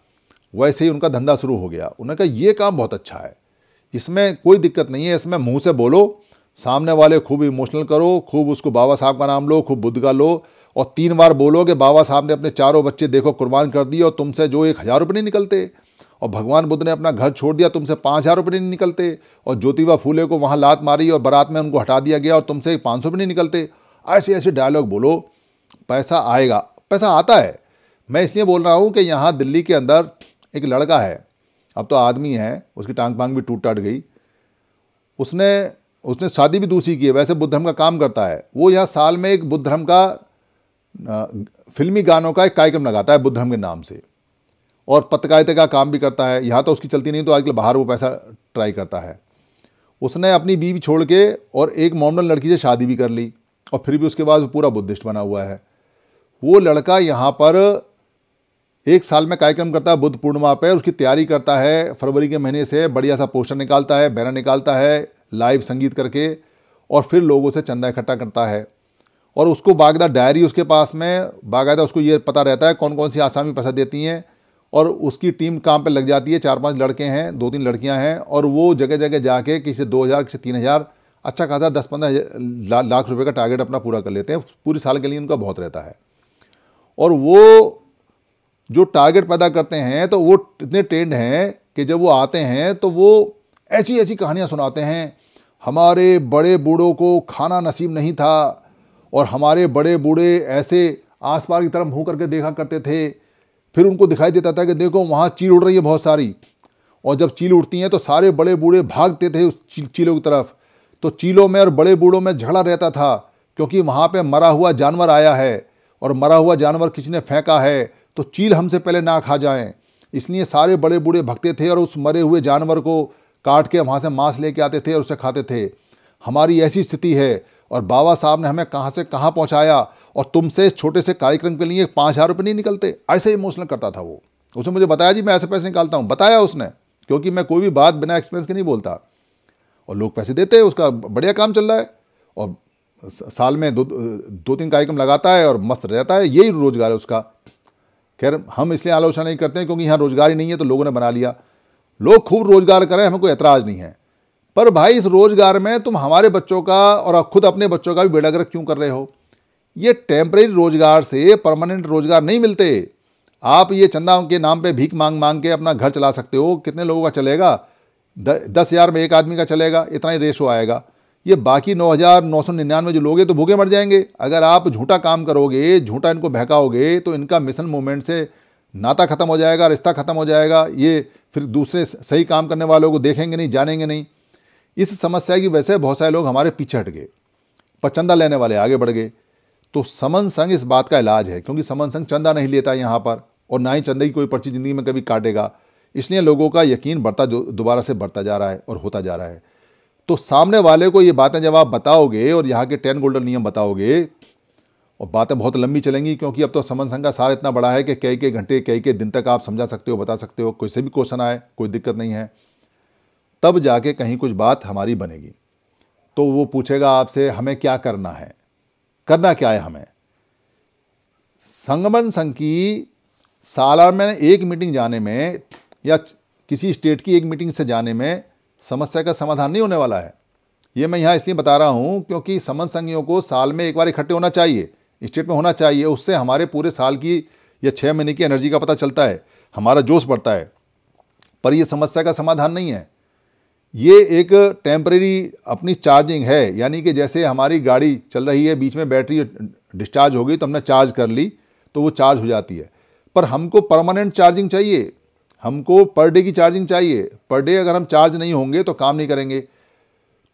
वैसे ही उनका धंधा शुरू हो गया। उन्होंने कहा ये काम बहुत अच्छा है, इसमें कोई दिक्कत नहीं है, इसमें मुंह से बोलो, सामने वाले खूब इमोशनल करो, खूब उसको बाबा साहब का नाम लो, खूब बुद्ध का लो, और 3 बार बोलो कि बाबा साहब ने अपने 4 बच्चे देखो कुर्बान कर दिए और तुमसे जो 1000 रुपये नहीं निकलते, और भगवान बुद्ध ने अपना घर छोड़ दिया, तुमसे 5000 रुपये नहीं निकलते, और ज्योतिबा फूले को वहाँ लात मारी और बारात में उनको हटा दिया गया और तुमसे 500 भी नहीं निकलते। ऐसे ऐसे डायलॉग बोलो, पैसा आएगा, पैसा आता है। मैं इसलिए बोल रहा हूँ कि यहाँ दिल्ली के अंदर एक लड़का है, अब तो आदमी है, उसकी टांग पांग भी टूट टाट गई, उसने शादी भी दूसरी की है, वैसे बुद्ध धर्म का काम करता है। वो यहाँ साल में एक बुद्ध धर्म का फिल्मी गानों का एक कार्यक्रम लगाता है बुद्ध धर्म के नाम से, और पत्रकारिता का काम भी करता है। यहाँ तो उसकी चलती नहीं, तो आजकल बाहर वो पैसा ट्राई करता है। उसने अपनी बीवी छोड़ के और एक मॉडर्न लड़की से शादी भी कर ली, और फिर भी उसके बाद वो पूरा बुद्धिस्ट बना हुआ है। वो लड़का यहाँ पर 1 साल में कार्यक्रम करता है बुद्ध पूर्णिमा पे, उसकी तैयारी करता है फरवरी के महीने से, बढ़िया सा पोस्टर निकालता है, बैनर निकालता है, लाइव संगीत करके, और फिर लोगों से चंदा इकट्ठा करता है। और उसको बाकायदा डायरी उसके पास में, बाकायदा उसको ये पता रहता है कौन कौन सी आसामी पैसा देती हैं, और उसकी टीम काम पे लग जाती है। 4-5 लड़के हैं, 2-3 लड़कियां हैं, और वो जगह जगह जाके किसी 2,000 किसी 3,000 अच्छा खासा 10-15 लाख रुपए का टारगेट अपना पूरा कर लेते हैं। पूरी साल के लिए उनका बहुत रहता है। और वो जो टारगेट पैदा करते हैं तो वो इतने ट्रेंड हैं कि जब वो आते हैं तो वो ऐसी ऐसी कहानियाँ सुनाते हैं, हमारे बड़े बूढ़ों को खाना नसीब नहीं था और हमारे बड़े बूढ़े ऐसे आसपास की तरफ मुँह करके देखा करते थे, फिर उनको दिखाई देता था कि देखो वहाँ चील उड़ रही है बहुत सारी, और जब चील उड़ती हैं तो सारे बड़े बूढ़े भागते थे उस चीलों की तरफ। तो चीलों में और बड़े बूढ़ों में झगड़ा रहता था, क्योंकि वहाँ पे मरा हुआ जानवर आया है और मरा हुआ जानवर किसी ने फेंका है, तो चील हमसे पहले ना खा जाएं, इसलिए सारे बड़े बूढ़े भगते थे और उस मरे हुए जानवर को काट के वहाँ से मांस लेके आते थे और उसे खाते थे। हमारी ऐसी स्थिति है और बाबा साहब ने हमें कहाँ से कहाँ पहुँचाया, और तुमसे इस छोटे से कार्यक्रम के लिए 5,000 रुपये नहीं निकलते। ऐसे इमोशनल करता था वो। उसने मुझे बताया जी मैं ऐसे पैसे निकालता हूँ, बताया उसने, क्योंकि मैं कोई भी बात बिना एक्सपीरियंस के नहीं बोलता। और लोग पैसे देते हैं, उसका बढ़िया काम चल रहा है, और साल में 2-3 कार्यक्रम लगाता है और मस्त रहता है। यही रोजगार है उसका। खैर हम इसलिए आलोचना नहीं करते हैं क्योंकि यहाँ रोजगार ही नहीं है, तो लोगों ने बना लिया। लोग खूब रोजगार करें, हमें कोई एतराज़ नहीं है, पर भाई इस रोजगार में तुम हमारे बच्चों का और खुद अपने बच्चों का भी बेड़ा गर्क क्यों कर रहे हो? ये टेम्परेरी रोजगार से परमानेंट रोजगार नहीं मिलते। आप ये चंदा के नाम पे भीख मांग मांग के अपना घर चला सकते हो, कितने लोगों का चलेगा? 10,000 में एक आदमी का चलेगा, इतना ही रेशो आएगा। ये बाकी 9,999 जो लोग हैं तो भूखे मर जाएंगे। अगर आप झूठा काम करोगे, झूठा इनको बहकाओगे, तो इनका मिशन मूवमेंट से नाता खत्म हो जाएगा, रिश्ता खत्म हो जाएगा। ये फिर दूसरे सही काम करने वालों को देखेंगे नहीं, जानेंगे नहीं। इस समस्या की वजह से बहुत सारे लोग हमारे पीछे हट गए, पर चंदा लेने वाले आगे बढ़ गए। तो समन संघ इस बात का इलाज है, क्योंकि समन संघ चंदा नहीं लेता यहाँ पर, और ना ही चंदे की कोई पर्ची ज़िंदगी में कभी काटेगा। इसलिए लोगों का यकीन दोबारा से बढ़ता जा रहा है और होता जा रहा है। तो सामने वाले को ये बातें जब आप बताओगे और यहाँ के 10 गोल्डन नियम बताओगे, और बातें बहुत लंबी चलेंगी, क्योंकि अब तो समन संघ का सार इतना बड़ा है कि कई घंटे कई दिन तक आप समझा सकते हो, बता सकते हो। कोई से भी क्वेश्चन आए, कोई दिक्कत नहीं है, तब जाके कहीं कुछ बात हमारी बनेगी। तो वो पूछेगा आपसे हमें क्या करना है, करना क्या है हमें। संगमन संघ की सालाना में एक मीटिंग जाने में या किसी स्टेट की एक मीटिंग से जाने में समस्या का समाधान नहीं होने वाला है। ये मैं यहाँ इसलिए बता रहा हूँ क्योंकि समन संघियों को साल में एक बार इकट्ठे होना चाहिए, स्टेट में होना चाहिए। उससे हमारे पूरे साल की या 6 महीने की एनर्जी का पता चलता है, हमारा जोश बढ़ता है। पर यह समस्या का समाधान नहीं है, ये एक टेम्परेरी अपनी चार्जिंग है। यानी कि जैसे हमारी गाड़ी चल रही है, बीच में बैटरी डिस्चार्ज हो गई तो हमने चार्ज कर ली तो वो चार्ज हो जाती है। पर हमको परमानेंट चार्जिंग चाहिए, हमको पर डे की चार्जिंग चाहिए। पर डे अगर हम चार्ज नहीं होंगे तो काम नहीं करेंगे।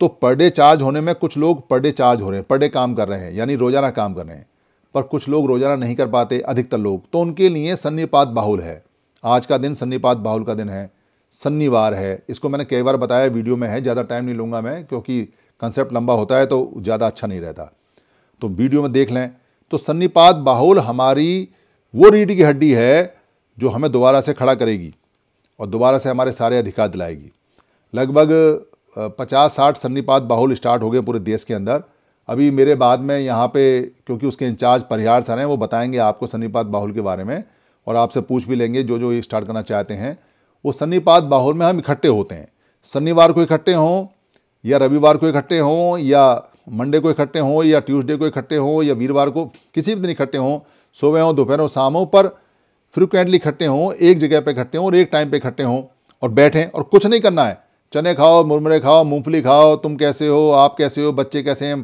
तो पर डे चार्ज होने में कुछ लोग पर डे चार्ज हो रहे हैं, पर डे काम कर रहे हैं, यानी रोजाना काम कर रहे हैं। पर कुछ लोग रोजाना नहीं कर पाते, अधिकतर लोग। तो उनके लिए सन्निपात बाहुल है। आज का दिन सन्निपात बाहुल का दिन है, शनिवार है। इसको मैंने कई बार बताया, वीडियो में है, ज़्यादा टाइम नहीं लूँगा मैं, क्योंकि कंसेप्ट लंबा होता है तो ज़्यादा अच्छा नहीं रहता। तो वीडियो में देख लें। तो सन्निपात बाहुल हमारी वो रीढ़ की हड्डी है जो हमें दोबारा से खड़ा करेगी और दोबारा से हमारे सारे अधिकार दिलाएगी। लगभग 50-60 सन्निपात बाहुल स्टार्ट हो गए पूरे देश के अंदर। अभी मेरे बाद में यहाँ पे, क्योंकि उसके इंचार्ज परिहार सर हैं, वो बताएंगे आपको सन्निपात बाहुल के बारे में, और आपसे पूछ भी लेंगे जो जो ये स्टार्ट करना चाहते हैं। वो सन्निपात बाहुल में हम इकट्ठे होते हैं। शनिवार को इकट्ठे हों या रविवार को इकट्ठे हों या मंडे को इकट्ठे हों या ट्यूसडे को इकट्ठे हों या वीरवार को, किसी भी दिन इकट्ठे हों, सुबह हों, दोपहर हो, शाम हो, पर फ्रिक्वेंटली इकट्ठे हों, एक जगह पे इकट्ठे हों और एक टाइम पे इकट्ठे हों और बैठें। और कुछ नहीं करना है, चने खाओ, मुरमुरे खाओ, मूंगफली खाओ, तुम कैसे हो, आप कैसे हो, बच्चे कैसे हैं,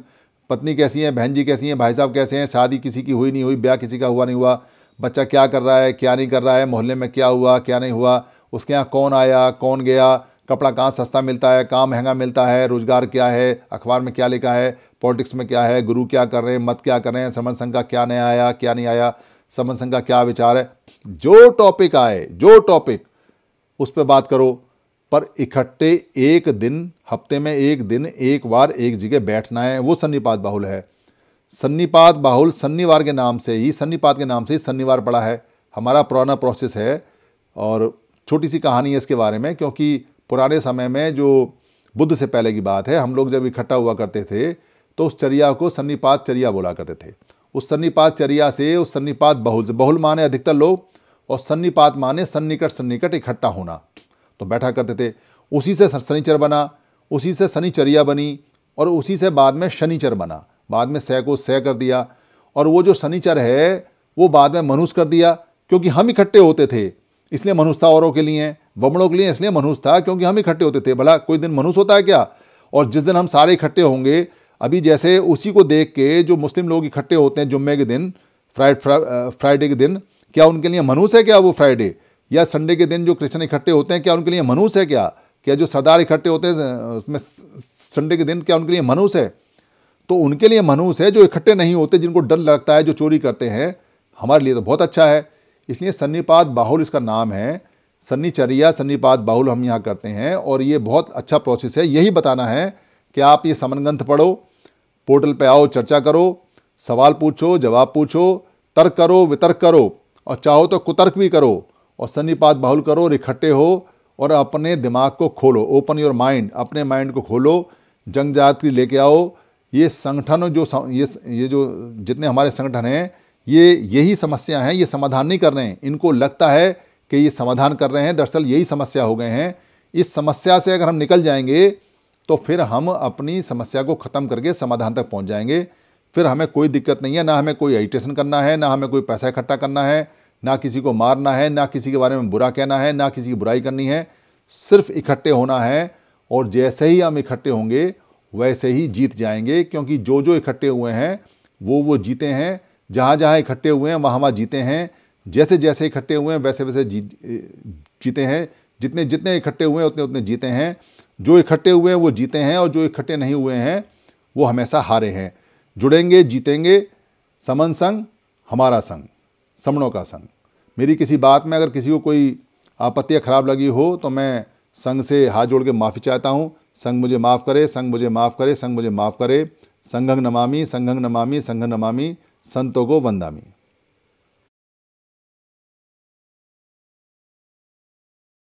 पत्नी कैसी है, बहन जी कैसी हैं, भाई साहब कैसे हैं, शादी किसी की हुई नहीं हुई, ब्याह किसी का हुआ नहीं हुआ, बच्चा क्या कर रहा है, क्या नहीं कर रहा है, मोहल्ले में क्या हुआ, क्या नहीं हुआ, उसके यहाँ कौन आया, कौन गया, कपड़ा कहाँ सस्ता मिलता है, कहाँ महंगा मिलता है, रोजगार क्या है, अखबार में क्या लिखा है, पॉलिटिक्स में क्या है, गुरु क्या कर रहे हैं, मत क्या कर रहे हैं, समन संघ का क्या नया आया, क्या नहीं आया, समन संघ का क्या विचार है। जो टॉपिक आए, जो टॉपिक, उस पर बात करो। पर इकट्ठे एक दिन, हफ्ते में एक दिन, एक बार एक जगह बैठना है, वो सन्निपात बाहुल है। सन्निपात बाहुल सन्निवार के नाम से ही, सन्निपात के नाम से ही सन्निवार पड़ा है। हमारा पुराना प्रोसेस है और छोटी सी कहानी है इसके बारे में, क्योंकि पुराने समय में जो बुद्ध से पहले की बात है, हम लोग जब इकट्ठा हुआ करते थे तो उस चर्या को सन्निपात चर्या बोला करते थे। उस सन्निपात चर्या से, उस सन्निपात बाहुल से, बाहुल माने अधिकतर लोग और सन्निपात माने सन्निकट सन्निकट इकट्ठा होना, तो बैठा करते थे। उसी से शनिचर बना, उसी से शनिचर्या बनी और उसी से बाद में शनिचर बना। बाद में सह को सह कर दिया और वो जो शनिचर है वो बाद में मनुष्य कर दिया, क्योंकि हम इकट्ठे होते थे इसलिए मनुष्य था। औरों के लिए, बमड़ों के लिए इसलिए मनुष्य था क्योंकि हम इकट्ठे होते थे। भला कोई दिन मनुष्य होता है क्या? और जिस दिन हम सारे इकट्ठे होंगे, अभी जैसे उसी को देख के जो मुस्लिम लोग इकट्ठे होते हैं जुम्मे के दिन, फ्राइडे के दिन, क्या उनके लिए मनुष्य है क्या वो फ्राइडे? या संडे के दिन जो क्रिश्चियन इकट्ठे होते हैं, क्या उनके लिए मनुष्य है क्या? क्या जो सरदार इकट्ठे होते हैं उसमें संडे के दिन, क्या उनके लिए मनुष्य है? तो उनके लिए मनुष्य है जो इकट्ठे नहीं होते, जिनको डर लगता है, जो चोरी करते हैं। हमारे लिए तो बहुत अच्छा है। इसलिए सन्निपात बाहुल इसका नाम है। सन्निचर्या सन्निपात बाहुल हम यहाँ करते हैं और ये बहुत अच्छा प्रोसेस है। यही बताना है कि आप ये समन ग्रंथ पढ़ो, पोर्टल पे आओ, चर्चा करो, सवाल पूछो, जवाब पूछो, तर्क करो, वितर्क करो और चाहो तो कुतर्क भी करो और सन्निपात बाहुल करो और इकट्ठे हो और अपने दिमाग को खोलो। ओपन योर माइंड, अपने माइंड को खोलो, जंग जाति लेके आओ। ये संगठन जो ये जो जितने हमारे संगठन हैं, ये यही समस्या हैं, ये समाधान नहीं कर रहे हैं। इनको लगता है कि ये समाधान कर रहे हैं, दरअसल यही समस्या हो गए हैं। इस समस्या से अगर हम निकल जाएंगे तो फिर हम अपनी समस्या को ख़त्म करके समाधान तक पहुंच जाएंगे। फिर हमें कोई दिक्कत नहीं है, ना हमें कोई एजिटेशन करना है, ना हमें कोई पैसा इकट्ठा करना है, ना किसी को मारना है, ना किसी के बारे में बुरा कहना है, ना किसी की बुराई करनी है। सिर्फ इकट्ठे होना है और जैसे ही हम इकट्ठे होंगे वैसे ही जीत जाएंगे, क्योंकि जो जो इकट्ठे हुए हैं वो जीते हैं। जहाँ जहाँ इकट्ठे हुए हैं वहाँ वहाँ जीते हैं। जैसे जैसे इकट्ठे हुए हैं वैसे वैसे जीते हैं। जितने जितने इकट्ठे हुए हैं उतने उतने जीते हैं। जो इकट्ठे हुए हैं वो जीते हैं और जो इकट्ठे नहीं हुए हैं वो हमेशा हारे हैं। जुड़ेंगे, जीतेंगे। समन संग हमारा संग, समणों का संग। मेरी किसी बात में अगर किसी को कोई आपत्ति या खराब लगी हो तो मैं संघ से हाथ जोड़ के माफ़ी चाहता हूँ। संघ मुझे माफ़ करे, संघ मुझे माफ़ करे, संघ मुझे माफ़ करे। संघं नमामि, संघं नमामि, संघं नमामि, संतों को वंदामि।